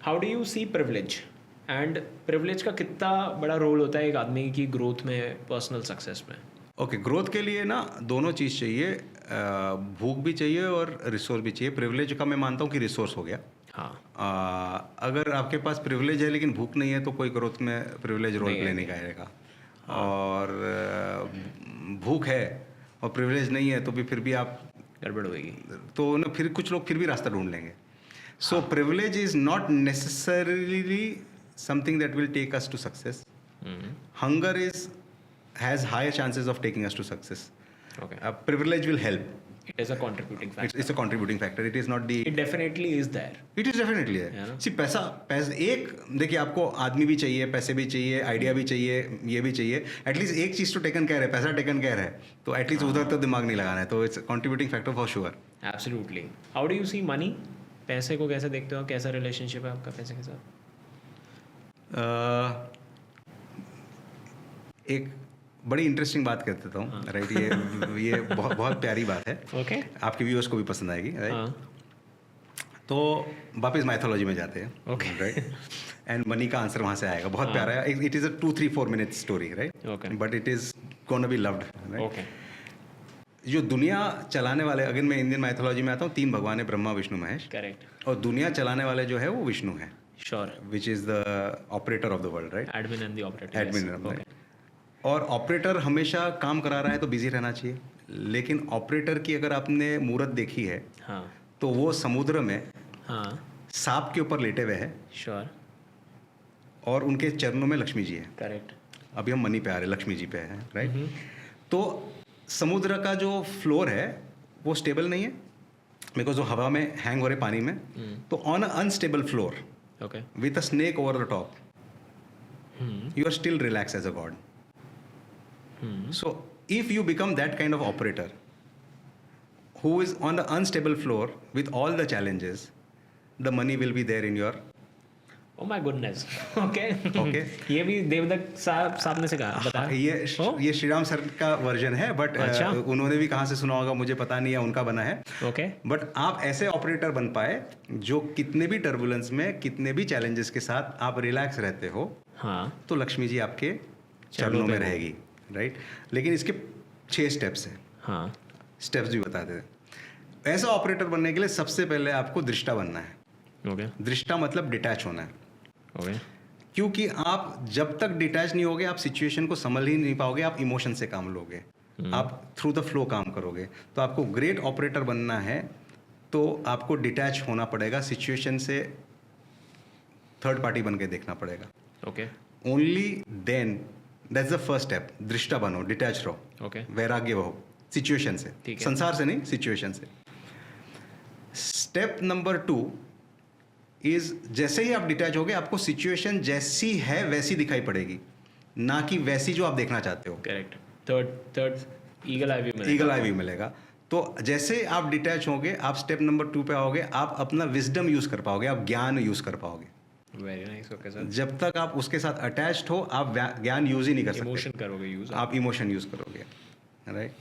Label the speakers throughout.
Speaker 1: How do you see privilege, and privilege का कितना बड़ा रोल होता है एक आदमी की ग्रोथ में, पर्सनल सक्सेस में?
Speaker 2: ओके, ग्रोथ के लिए ना दोनों चीज़ चाहिए, भूख भी चाहिए और रिसोर्स भी चाहिए। प्रिविलेज का मैं मानता हूँ कि रिसोर्स हो गया।
Speaker 1: हाँ,
Speaker 2: अगर आपके पास प्रिविलेज है लेकिन भूख नहीं है तो कोई ग्रोथ में प्रिविलेज रोल
Speaker 1: नहीं
Speaker 2: प्ले
Speaker 1: आएगी।
Speaker 2: नहीं करेगा।
Speaker 1: हाँ।
Speaker 2: और भूख है और प्रिविलेज नहीं है तो भी फिर भी आप
Speaker 1: गड़बड़ होगी।
Speaker 2: तो ना फिर कुछ लोग फिर भी रास्ता ढूंढ लेंगे। सो
Speaker 1: हाँ।
Speaker 2: Privilege is not necessarily something that will take us to success. Hunger has higher chances of taking us to success.
Speaker 1: Okay.
Speaker 2: Privilege will help.
Speaker 1: It is a contributing factor.
Speaker 2: It's a contributing factor. It is not the.
Speaker 1: It definitely is there.
Speaker 2: It is definitely there.
Speaker 1: Yeah, no?
Speaker 2: See, पैसा एक देखिए, आपको आदमी भी चाहिए, पैसे भी चाहिए, आइडिया भी चाहिए, ये भी चाहिए। एटलीस्ट एक चीज़ तो टेकन केयर है, पैसा टेकन केयर है, तो एटलीस्ट उधर तो दिमाग नहीं लगाना है, तो it's contributing factor for sure.
Speaker 1: Absolutely. How do you see money? पैसे को कैसे देखते हो? कैसा रिलेशनशिप है आपका पैसे के साथ?
Speaker 2: एक बड़ी इंटरेस्टिंग बात कर देता हूँ, राइट? ये बहुत बहुत प्यारी बात है।
Speaker 1: Okay.
Speaker 2: आपके व्यूअर्स को भी पसंद आएगी, राइट?
Speaker 1: हाँ.
Speaker 2: तो वापस माइथोलॉजी में जाते हैं,
Speaker 1: Okay.
Speaker 2: राइट? एंड मनी का आंसर वहाँ से आएगा। बहुत प्यारा है। It is a 2-3-4 minute story, right?
Speaker 1: Okay.
Speaker 2: But it is gonna be loved, right?
Speaker 1: Okay.
Speaker 2: जो दुनिया चलाने वाले, अगर मैं इंडियन माइथोलॉजी में आता हूँ, 3 भगवान है, ब्रह्मा विष्णु महेश।
Speaker 1: Correct.
Speaker 2: और दुनिया चलाने वाले जो है वो विष्णु है,
Speaker 1: Sure.
Speaker 2: Which is the operator of the world, right?
Speaker 1: Admin and the operator.
Speaker 2: Admin,
Speaker 1: Yes.
Speaker 2: Right?
Speaker 1: Okay.
Speaker 2: और ऑपरेटर हमेशा काम करा रहा है तो बिजी रहना चाहिए, लेकिन ऑपरेटर की अगर आपने मूरत देखी है
Speaker 1: हाँ.
Speaker 2: तो वो समुद्र में
Speaker 1: हाँ.
Speaker 2: सांप के ऊपर लेटे हुए हैं
Speaker 1: Sure.
Speaker 2: और उनके चरणों में लक्ष्मी जी है।
Speaker 1: Correct.
Speaker 2: अभी हम मनी पे आ रहे, लक्ष्मी जी पे है, राइट? तो समुद्र का जो फ्लोर है वो स्टेबल नहीं है, बिकॉज वो हवा में हैंग हो रहे पानी में। तो on a unstable floor
Speaker 1: Okay.
Speaker 2: With a snake over the top, you are still relax as a god. So if you become that kind of operator who is on the unstable floor with all the challenges, the money will be there in your.
Speaker 1: Oh my goodness. Okay.
Speaker 2: Okay.
Speaker 1: ये भी देवदत्त साहब ने से कहा, बता।
Speaker 2: ये Shriram sir का version है, बट
Speaker 1: अच्छा।
Speaker 2: उन्होंने भी कहाँ से सुना होगा मुझे पता नहीं है, उनका बना है।
Speaker 1: Okay.
Speaker 2: बट आप ऐसे ऑपरेटर बन पाए जो कितने भी टर्बुलेंस में, कितने भी चैलेंजेस के साथ आप रिलैक्स रहते हो,
Speaker 1: हाँ.
Speaker 2: तो लक्ष्मी जी आपके चरणों में रहेगी, राइट? लेकिन इसके 6 स्टेप्स हैं।
Speaker 1: हाँ.
Speaker 2: स्टेप्स भी बताते हैं। ऐसा ऑपरेटर बनने के लिए सबसे पहले आपको दृष्टा बनना है।
Speaker 1: Okay.
Speaker 2: दृष्टा मतलब डिटैच होना है,
Speaker 1: Okay.
Speaker 2: क्योंकि आप जब तक डिटैच नहीं होगे आप सिचुएशन को समझ ही नहीं पाओगे, आप इमोशन से काम लोगे, आप थ्रू द फ्लो काम करोगे। तो आपको ग्रेट ऑपरेटर बनना है तो आपको डिटैच होना पड़ेगा सिचुएशन से, थर्ड पार्टी बन के देखना पड़ेगा।
Speaker 1: Okay.
Speaker 2: Only then, that's the first step. दृष्टा बनो, डिटैच रहो,
Speaker 1: Okay.
Speaker 2: वैराग्य हो सिचुएशन से,
Speaker 1: ठीक है।
Speaker 2: संसार से नहीं, सिचुएशन से। स्टेप नंबर 2 इज, जैसे ही आप डिटैच होगे आपको सिचुएशन जैसी है वैसी दिखाई पड़ेगी, ना कि वैसी जो आप देखना चाहते हो।
Speaker 1: Correct. Third eagle eye view में.
Speaker 2: ईगल आई व्यू मिलेगा। तो जैसे आप डिटैच होगे, आप स्टेप नंबर 2 पे आओगे, आप अपना विजडम यूज कर पाओगे, आप ज्ञान यूज कर पाओगे।
Speaker 1: Very nice. Okay sir.
Speaker 2: जब तक आप उसके साथ अटैच्ड हो आप ज्ञान यूज ही नहीं कर सकते।
Speaker 1: इमोशन करोगे यूज
Speaker 2: आप इमोशन यूज करोगे, राइट?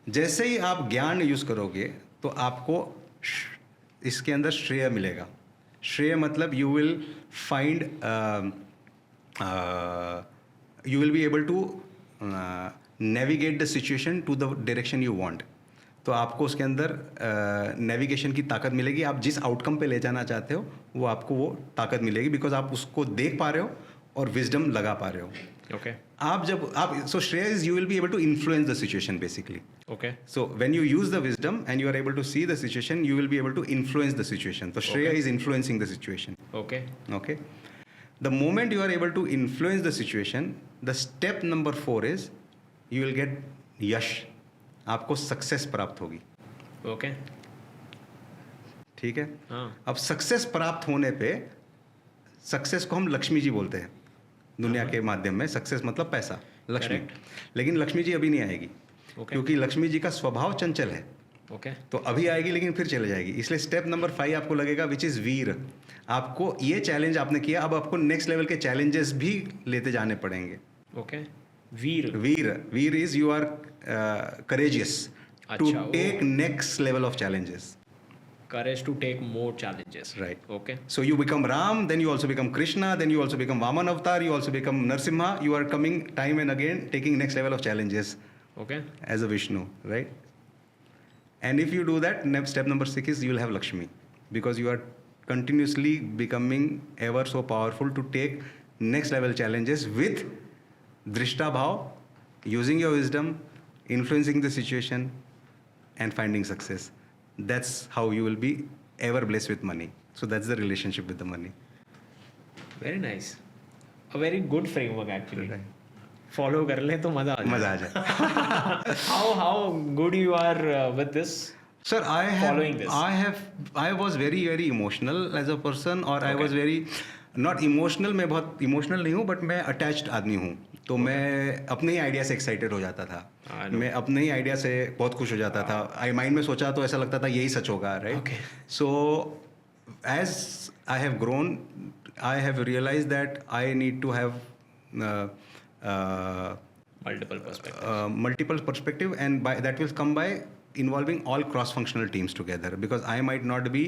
Speaker 2: जैसे ही आप ज्ञान यूज करोगे तो आपको इसके अंदर श्रेय मिलेगा। श्रेय मतलब you will find, you will be able to navigate the situation to the direction you want. तो आपको उसके अंदर नेविगेशन की ताकत मिलेगी, आप जिस आउटकम पे ले जाना चाहते हो वो आपको वो ताकत मिलेगी, बिकॉज आप उसको देख पा रहे हो और विजडम लगा पा रहे हो।
Speaker 1: Okay.
Speaker 2: आप जब आप सो श्रेय is you will be able to influence the situation basically.
Speaker 1: Okay.
Speaker 2: So when you use the wisdom and you are able to see the situation, you will be able to influence the situation. So Shreya
Speaker 1: Okay.
Speaker 2: is influencing the situation.
Speaker 1: Okay.
Speaker 2: Okay. The moment you are able to influence the situation, the step number 4 is you will get yash. आपको success प्राप्त होगी।
Speaker 1: Okay.
Speaker 2: ठीक है।
Speaker 1: हाँ.
Speaker 2: अब success प्राप्त होने पे, सक्सेस को हम लक्ष्मी जी बोलते हैं दुनिया के माध्यम में। सक्सेस मतलब पैसा, लक्ष्मी। लेकिन लक्ष्मी जी अभी नहीं आएगी,
Speaker 1: Okay.
Speaker 2: क्योंकि लक्ष्मी जी का स्वभाव चंचल है।
Speaker 1: Okay.
Speaker 2: तो अभी आएगी लेकिन फिर चले जाएगी। इसलिए स्टेप नंबर 5 आपको लगेगा विच इज़ वीर। आपको ये चैलेंज आपने किया, अब आपको नेक्स्ट लेवल के चैलेंजेस भी लेते जाने पड़ेंगे।
Speaker 1: Okay. Veer.
Speaker 2: Veer is you are courageous to
Speaker 1: अच्छा,
Speaker 2: take next level of challenges.
Speaker 1: courage to take more challenges.
Speaker 2: Right.
Speaker 1: Okay.
Speaker 2: So you become Ram, then you also become Krishna, then you also become Vaman Avatar, you also become Narsimha. You are coming time and again, taking next level of challenges
Speaker 1: Okay.
Speaker 2: as a Vishnu, right? And if you do that, step number 6 is you will have Lakshmi, because you are continuously becoming ever so powerful to take next level challenges with Drishta Bhav, using your wisdom, influencing the situation, and finding success. That's how you will be ever blessed with money. So that's the relationship with the money.
Speaker 1: Very nice. A very good framework actually.
Speaker 2: Right.
Speaker 1: Follow कर ले तो मजा आ जाए.
Speaker 2: मजा आ जाए.
Speaker 1: How good you are with this?
Speaker 2: Sir,
Speaker 1: Following this.
Speaker 2: I was very very emotional as a person, और I
Speaker 1: Okay.
Speaker 2: was very not emotional. मैं बहुत emotional नहीं हूँ, but मैं attached आदमी हूँ. तो मैं अपने ही आइडिया से एक्साइटेड हो जाता था.
Speaker 1: I know.
Speaker 2: मैं अपने ही आइडिया से बहुत खुश हो जाता था. माइंड में सोचा तो ऐसा लगता था यही सच होगा, right?
Speaker 1: Okay.
Speaker 2: So as I have grown, I have realize that I need to have
Speaker 1: Multiple perspectives.
Speaker 2: multiple perspective, and by that will come by involving all cross functional teams together, because I might not be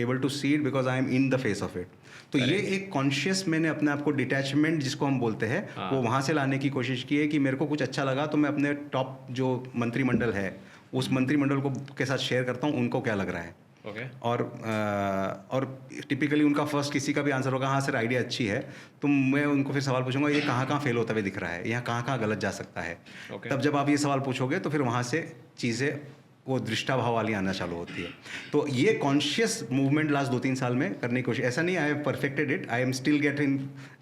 Speaker 2: able to see it because I am in the face of it. तो ये एक conscious मैंने अपने आप को detachment जिसको हम बोलते हैं वो वहाँ से लाने की कोशिश की है कि मेरे को कुछ अच्छा लगा तो मैं अपने टॉप जो मंत्रिमंडल है उस मंत्रिमंडल को के साथ शेयर करता हूँ उनको क्या लग रहा है.
Speaker 1: Okay.
Speaker 2: और टिपिकली उनका फर्स्ट किसी का भी आंसर होगा हाँ सर आइडिया अच्छी है, तो मैं उनको फिर सवाल पूछूंगा ये कहाँ कहाँ फेल होता हुआ दिख रहा है, यहाँ कहाँ कहाँ गलत जा सकता है.
Speaker 1: Okay.
Speaker 2: तब जब आप ये सवाल पूछोगे तो फिर वहाँ से चीज़ें वो दृष्टा भाव वाली आना चालू होती है. तो ये कॉन्शियस मूवमेंट लास्ट 2-3 साल में करने की कोशिश. ऐसा नहीं I have perfected it, I am still get in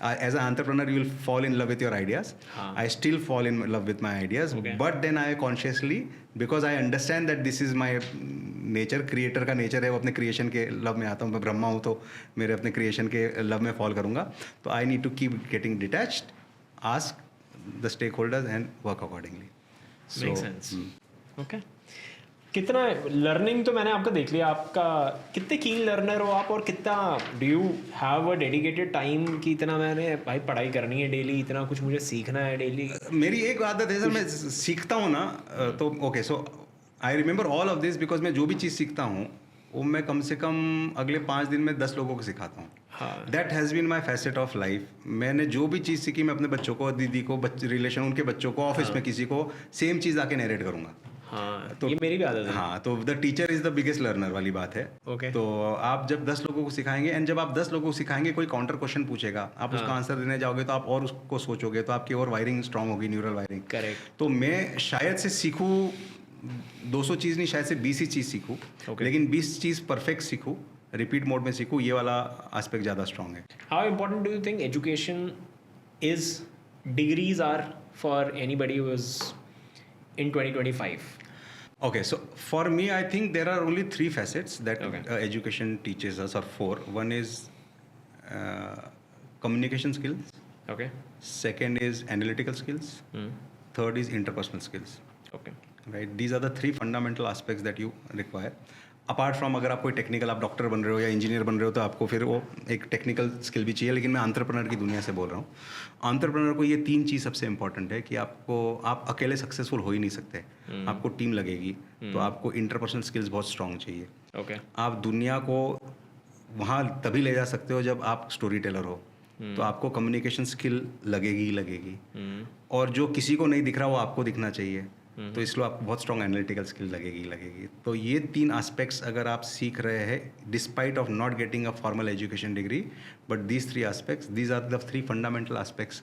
Speaker 2: as a entrepreneur you will fall in love with your ideas. I still fall in love with my ideas, but then I consciously, because I understand that this is my nature, creator का nature है, वो अपने creation के love में आता हूँ. मैं ब्रह्मा हूँ तो मेरे अपने क्रिएशन के लव में फॉल करूँगा. तो I need to keep getting detached, ask the stakeholders and work accordingly.
Speaker 1: Makes sense. Okay. कितना लर्निंग तो मैंने आपका देख लिया, आपका कितने कीन लर्नर हो आप, और कितना do you have a dedicated time कि इतना मैंने भाई पढ़ाई करनी है डेली, इतना कुछ मुझे सीखना है डेली?
Speaker 2: मेरी एक आदत है सर, मैं सीखता हूँ ना तो okay, so I remember all of this because मैं जो भी चीज़ सीखता हूँ वो मैं कम से कम अगले 5 दिन में 10 लोगों को सिखाता हूँ. That has been my facet of life. मैंने जो भी चीज़ सीखी मैं अपने बच्चों को, दीदी को, रिलेशन उनके बच्चों को, ऑफिस में किसी को सेम चीज़ आके नरेट करूँगा.
Speaker 1: हाँ,
Speaker 2: तो
Speaker 1: ये मेरी भी आदत है.
Speaker 2: हाँ, तो the teacher is the biggest learner वाली बात है.
Speaker 1: Okay.
Speaker 2: तो आप जब 10 लोगों को सिखाएंगे, एंड जब आप 10 लोगों को सिखाएंगे कोई काउंटर क्वेश्चन पूछेगा, आप उसका आंसर देने जाओगे तो आप और उसको सोचोगे, तो आपकी और वायरिंग स्ट्रांग होगी, न्यूरल वायरिंग.
Speaker 1: करेक्ट.
Speaker 2: तो मैं शायद से सीखूँ 200 चीज़ नहीं, शायद से 20 ही चीज़ सीखूँ.
Speaker 1: Okay.
Speaker 2: लेकिन 20 चीज़ परफेक्ट सीखूँ, रिपीट मोड में सीखूँ, ये वाला एस्पेक्ट ज़्यादा स्ट्रांग है.
Speaker 1: How important do you think education is, degrees are for anybody who is in 2025?
Speaker 2: Okay, so for me, I think there are only 3 facets that
Speaker 1: Okay.
Speaker 2: Education teaches us, or 4. One is communication skills.
Speaker 1: Okay.
Speaker 2: Second is analytical skills. Third is interpersonal skills.
Speaker 1: Okay.
Speaker 2: Right? These are the 3 fundamental aspects that you require. Apart from अगर आप कोई technical, आप doctor बन रहे हो या engineer बन रहे हो तो आपको फिर वो एक टेक्निकल स्किल भी चाहिए. लेकिन मैं एंटरप्रेन्योर की दुनिया से बोल रहा हूँ. एंटरप्रेन्योर को ये 3 चीज़ सबसे इंपॉर्टेंट है कि आप अकेले सक्सेसफुल हो ही नहीं सकते. आपको टीम लगेगी, तो आपको इंटरपर्सनल स्किल्स बहुत स्ट्रांग चाहिए.
Speaker 1: Okay.
Speaker 2: आप दुनिया को वहाँ तभी ले जा सकते हो जब आप स्टोरी टेलर हो. तो आपको कम्युनिकेशन स्किल लगेगी ही लगेगी. और जो किसी को नहीं दिख रहा वो आपको दिखना चाहिए. तो इसलिए आपको बहुत स्ट्रॉन्ग एनालिटिकल स्किल लगेगी ही लगेगी. तो ये 3 एस्पेक्ट्स अगर आप सीख रहे हैं despite of not getting a formal education degree, but these 3 aspects, these are the 3 fundamental aspects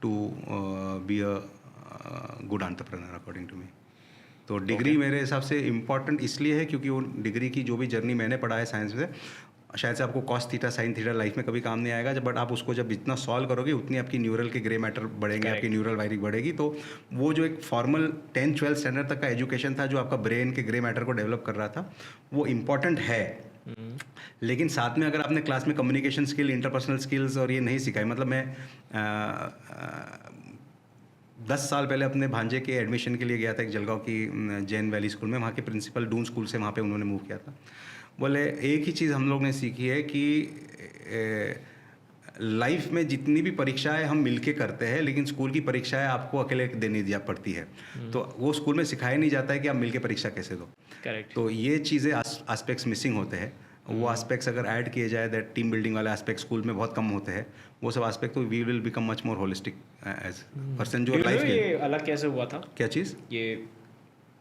Speaker 2: to be a good entrepreneur according to me. तो डिग्री मेरे हिसाब से इम्पॉर्टेंट इसलिए है क्योंकि वो डिग्री की जो भी जर्नी मैंने पढ़ा है साइंस में, शायद से आपको cos theta sine theta life में कभी काम नहीं आएगा, बट आप उसको जब इतना सॉल्व करोगे उतनी आपकी न्यूरल के ग्रे मैटर बढ़ेंगे, आपकी न्यूरल वायरिंग बढ़ेगी. तो वो जो एक फॉर्मल 10th-12th स्टैंडर्ड तक का एजुकेशन था जो आपका ब्रेन के ग्रे मैटर को डेवलप कर रहा था, वो इम्पॉर्टेंट है. लेकिन साथ में अगर आपने क्लास में कम्युनिकेशन स्किल, इंटरपर्सनल स्किल्स और ये नहीं सिखाई, मतलब मैं 10 साल पहले अपने भांजे के एडमिशन के लिए गया था एक जलगांव की जैन वैली स्कूल में. वहाँ के प्रिंसिपल डून स्कूल से वहाँ पे उन्होंने मूव किया था. बोले एक ही चीज़ हम लोग ने सीखी है कि लाइफ में जितनी भी परीक्षाएं हम मिलके करते हैं, लेकिन स्कूल की परीक्षाएं आपको अकेले देनी पड़ती है. तो वो स्कूल में सिखाया नहीं जाता है कि आप मिलके परीक्षा कैसे दो.
Speaker 1: करेक्ट।
Speaker 2: तो ये चीज़ें एस्पेक्ट्स मिसिंग होते हैं। वो एस्पेक्ट्स अगर ऐड किए जाए, दैट टीम बिल्डिंग वाले एस्पेक्ट स्कूल में बहुत कम होते हैं, वो सब एस्पेक्ट, तो we will become much more holistic as person जो लाइफ के।
Speaker 1: ये अलग कैसे हुआ था
Speaker 2: क्या चीज़?
Speaker 1: ये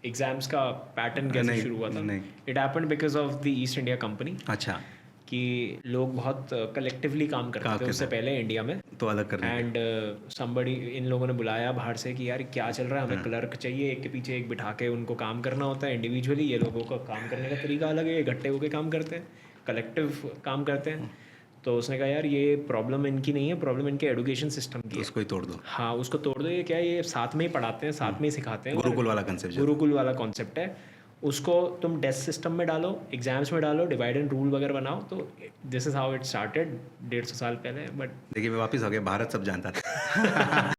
Speaker 1: एग्जाम्स का पैटर्न कैसे
Speaker 2: नहीं,
Speaker 1: शुरू हुआ था?
Speaker 2: नहीं।
Speaker 1: It happened because of the east India company,
Speaker 2: अच्छा,
Speaker 1: कि लोग बहुत कलेक्टिवली काम करते थे उससे पहले इंडिया में।
Speaker 2: तो अलग कर दिया।
Speaker 1: एंड somebody, इन लोगों ने बुलाया बाहर से कि यार क्या चल रहा है, हमें क्लर्क चाहिए, एक के पीछे एक बिठा के उनको काम करना होता है इंडिविजुअली। ये लोगों का काम करने का तरीका अलग है, ये इकट्ठे होकर काम करते हैं, कलेक्टिव काम करते हैं। तो उसने कहा यार ये प्रॉब्लम इनकी नहीं है, प्रॉब्लम इनके एजुकेशन सिस्टम की
Speaker 2: तो
Speaker 1: है।
Speaker 2: उसको ही तोड़ दो।
Speaker 1: हाँ, उसको तोड़ दो। ये क्या है, ये साथ में ही पढ़ाते हैं, साथ में ही सिखाते हैं।
Speaker 2: गुरुकुल वाला कंसेप्ट।
Speaker 1: गुरुकुल वाला कॉन्सेप्ट है। उसको तुम डेस्क सिस्टम में डालो, एग्जाम्स में डालो, डिवाइड एंड रूल वगैरह बनाओ। तो this is how it started 150 साल पहले। बट
Speaker 2: देखिए मैं वापस आ गया, भारत सब जानता था।